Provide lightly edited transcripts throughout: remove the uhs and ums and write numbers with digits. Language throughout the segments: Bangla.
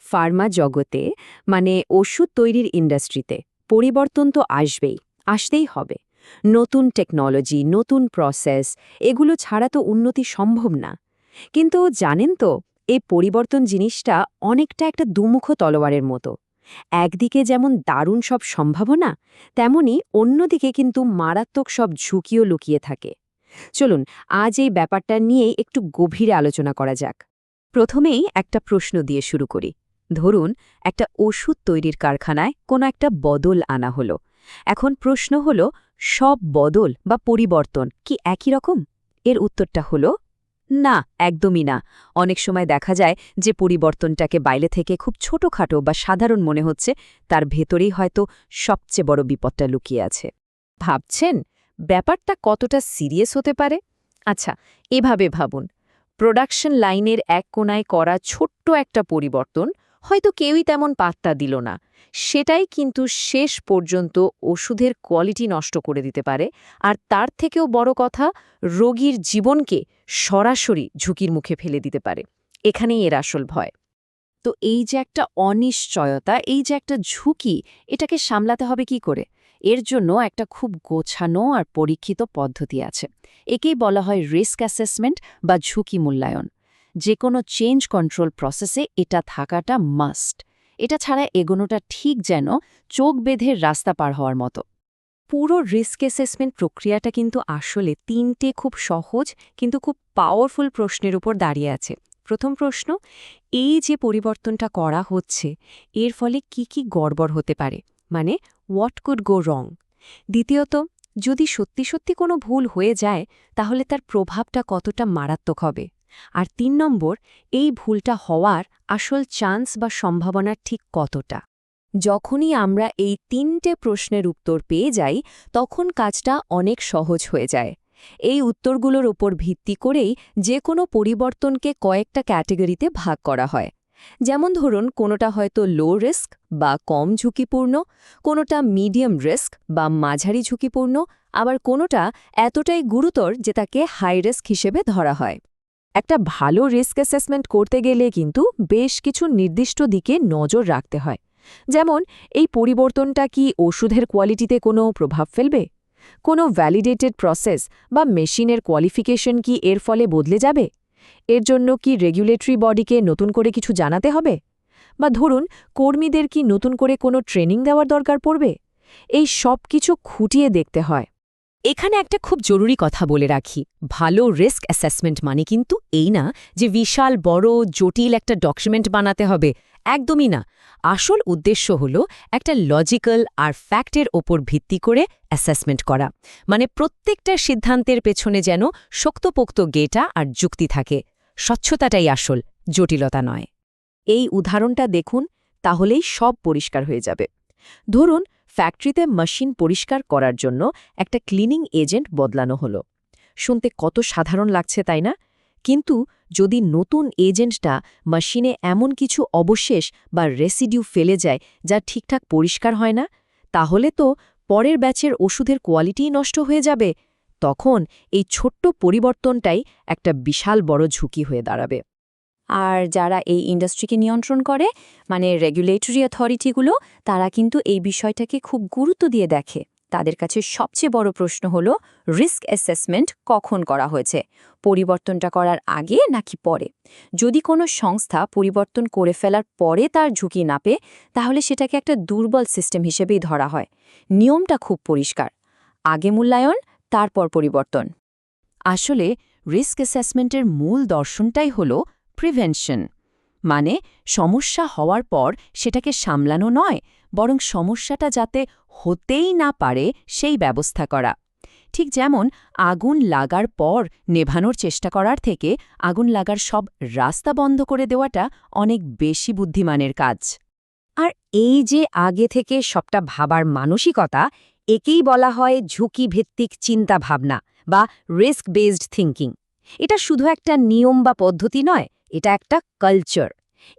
ফার্মা জগতে ওষুধ তৈরির ইন্ডাস্ট্রিতে পরিবর্তন তো আসতেই হবে। নতুন টেকনোলজি, নতুন প্রসেস এগুলো ছাড়া তো উন্নতি সম্ভব না। কিন্তু জানেন তো, এই পরিবর্তন জিনিসটা অনেকটা একটা দুমুখ তলোয়ারের মতো। একদিকে যেমন দারুণ সব সম্ভাবনা, তেমনি অন্যদিকে কিন্তু মারাত্মক সব ঝুঁকিও লুকিয়ে থাকে। চলুন আজ এই ব্যাপারটা নিয়েই একটু গভীরে আলোচনা করা যাক। প্রথমেই একটা প্রশ্ন দিয়ে শুরু করি। ধরুন, একটা ওষুধ তৈরির কারখানায় কোনো একটা বদল আনা হলো। এখন প্রশ্ন হলো, সব বদল বা পরিবর্তন কি একই রকম? এর উত্তরটা হলো না, একদমই না। অনেক সময় দেখা যায় যে পরিবর্তনটাকে বাইরে থেকে খুব ছোটখাটো বা সাধারণ মনে হচ্ছে, তার ভেতরেই হয়তো সবচেয়ে বড় বিপদটা লুকিয়ে আছে। ভাবছেন ব্যাপারটা কতটা সিরিয়াস হতে পারে? আচ্ছা, এভাবে ভাবুন, প্রোডাকশন লাইনের এক কোণায় করা ছোট্ট একটা পরিবর্তন হয়তো কেউই তেমন পাত্তা দিল না, সেটাই কিন্তু শেষ পর্যন্ত ওষুধের কোয়ালিটি নষ্ট করে দিতে পারে। আর তার থেকেও বড় কথা, রোগীর জীবনকে সরাসরি ঝুঁকির মুখে ফেলে দিতে পারে। এখানেই এর আসল ভয়। তো এই যে একটা অনিশ্চয়তা, এই যে একটা ঝুঁকি, এটাকে সামলাতে হবে কি করে? এর জন্য একটা খুব গোছানো আর পরীক্ষিত পদ্ধতি আছে। একেই বলা হয় রিস্ক অ্যাসেসমেন্ট বা ঝুঁকি মূল্যায়ন। যে কোনো চেঞ্জ কন্ট্রোল প্রসেসে এটা থাকাটা মাস্ট। এটা ছাড়া এগোনোটা ঠিক যেন চোখ বেঁধে রাস্তা পার হওয়ার মতো। পুরো রিস্ক অ্যাসেসমেন্ট প্রক্রিয়াটা কিন্তু আসলে তিনটে খুব সহজ কিন্তু খুব পাওয়ারফুল প্রশ্নের উপর দাঁড়িয়ে আছে। প্রথম প্রশ্ন, এই যে পরিবর্তনটা করা হচ্ছে, এর ফলে কি কি গড়বড় হতে পারে, হোয়াট কুড গো রং? দ্বিতীয়ত, যদি সত্যি সত্যি কোনো ভুল হয়ে যায়, তাহলে তার প্রভাবটা কতটা মারাত্মক হবে? আর ৩ নম্বর, এই ভুলটা হওয়ার আসল চান্স বা সম্ভাবনা ঠিক কতটা? যখনই আমরা এই ৩টে প্রশ্নের উত্তর পেয়ে যাই, তখন কাজটা অনেক সহজ হয়ে যায়। এই উত্তরগুলোর উপর ভিত্তি করেই যে কোনো পরিবর্তনকে কয়েকটা ক্যাটেগরিতে ভাগ করা হয়। যেমন ধরুন, কোনোটা হয়তো লো রিস্ক বা কম ঝুঁকিপূর্ণ, কোনোটা মিডিয়াম রিস্ক বা মাঝারি ঝুঁকিপূর্ণ, আবার কোনোটা এতটাই গুরুতর যে তাকে হাই রিস্ক হিসেবে ধরা হয়। একটা ভালো রিস্ক অ্যাসেসমেন্ট করতে গেলে কিন্তু বেশ কিছু নির্দিষ্ট দিকে নজর রাখতে হয়। যেমন, এই পরিবর্তনটা কি ওষুধের কোয়ালিটিতে কোনো প্রভাব ফেলবে? কোনো ভ্যালিডেটেড প্রসেস বা মেশিনের কোয়ালিফিকেশন কি এর ফলে বদলে যাবে? এর জন্য কি রেগুলেটরি বডিকে নতুন করে কিছু জানাতে হবে? বা ধরুন, কর্মীদের কি নতুন করে কোনো ট্রেনিং দেওয়ার দরকার পড়বে? এই সব কিছু খুঁটিয়ে দেখতে হয়। এখানে একটা খুব জরুরি কথা বলে রাখি, ভালো রিস্ক অ্যাসেসমেন্ট কিন্তু এই না যে বিশাল বড় জটিল একটা ডকুমেন্ট বানাতে হবে। একদমই না। আসল উদ্দেশ্য হল একটা লজিক্যাল আর ফ্যাক্টের ওপর ভিত্তি করে অ্যাসেসমেন্ট করা। প্রত্যেকটা সিদ্ধান্তের পেছনে যেন শক্তপোক্ত ডেটা আর যুক্তি থাকে। স্বচ্ছতাটাই আসল, জটিলতা নয়। এই উদাহরণটা দেখুন, তাহলেই সব পরিষ্কার হয়ে যাবে। ধরুন, ফ্যাক্টরিতে মেশিন পরিষ্কার করার জন্য একটা ক্লিনিং এজেন্ট বদলানো হলো। শুনতে কত সাধারণ লাগছে, তাই না? কিন্তু যদি নতুন এজেন্টটা মেশিনে এমন কিছু অবশেষ বা রেসিডিউ ফেলে যায় যা ঠিকঠাক পরিষ্কার হয় না, তাহলে তো পরের ব্যাচের ওষুধের কোয়ালিটিই নষ্ট হয়ে যাবে। তখন এই ছোট্ট পরিবর্তনটাই একটা বিশাল বড় ঝুঁকি হয়ে দাঁড়াবে। আর যারা এই ইন্ডাস্ট্রিকে নিয়ন্ত্রণ করে, রেগুলেটরি অথরিটিগুলো, তারা কিন্তু এই বিষয়টাকে খুব গুরুত্ব দিয়ে দেখে। তাদের কাছে সবচেয়ে বড় প্রশ্ন হলো, রিস্ক অ্যাসেসমেন্ট কখন করা হয়েছে, পরিবর্তনটা করার আগে নাকি পরে? যদি কোনো সংস্থা পরিবর্তন করে ফেলার পরে তার ঝুঁকি না পেয়ে, তাহলে সেটাকে একটা দুর্বল সিস্টেম হিসেবেই ধরা হয়। নিয়মটা খুব পরিষ্কার, আগে মূল্যায়ন, তারপর পরিবর্তন। আসলে রিস্ক অ্যাসেসমেন্টের মূল দর্শনটাই হলো প্রিভেনশন। সমস্যা হওয়ার পর সেটাকে সামলানো নয়, বরং সমস্যাটা যাতে হতেই না পারে সেই ব্যবস্থা করা। ঠিক যেমন আগুন লাগার পর নেভানোর চেষ্টা করার থেকে আগুন লাগার সব রাস্তা বন্ধ করে দেওয়াটা অনেক বেশি বুদ্ধিমানের কাজ। আর এই যে আগে থেকে সবটা ভাবার মানসিকতা, একেই বলা হয় ঝুঁকিভিত্তিক চিন্তাভাবনা বা রিস্ক বেসড থিঙ্কিং। এটা শুধু একটা নিয়ম বা পদ্ধতি নয়, এটা একটা কালচার।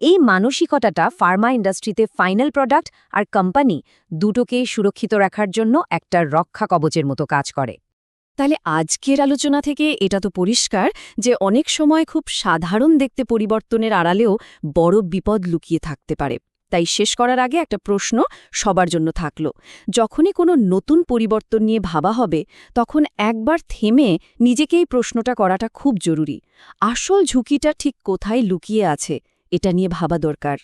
এই মানসিকতাটা ফার্মা ইন্ডাস্ট্রিতে ফাইনাল প্রোডাক্ট আর কোম্পানি দুটোকেই সুরক্ষিত রাখার জন্য একটা রক্ষা কবচের মতো কাজ করে। তাহলে আজকের আলোচনা থেকে এটা তো পরিষ্কার যে অনেক সময় খুব সাধারণ দেখতে পরিবর্তনের আড়ালেও বড় বিপদ লুকিয়ে থাকতে পারে। তাই শেষ করার আগে একটা প্রশ্ন সবার জন্য থাকলো, যখনই কোনো নতুন পরিবর্তন নিয়ে ভাবা হবে তখন একবার থেমে নিজেকেই প্রশ্নটা করাটা খুব জরুরি। আসল ঝুঁকিটা ঠিক কোথায় লুকিয়ে আছে এটা নিয়ে ভাবা দরকার।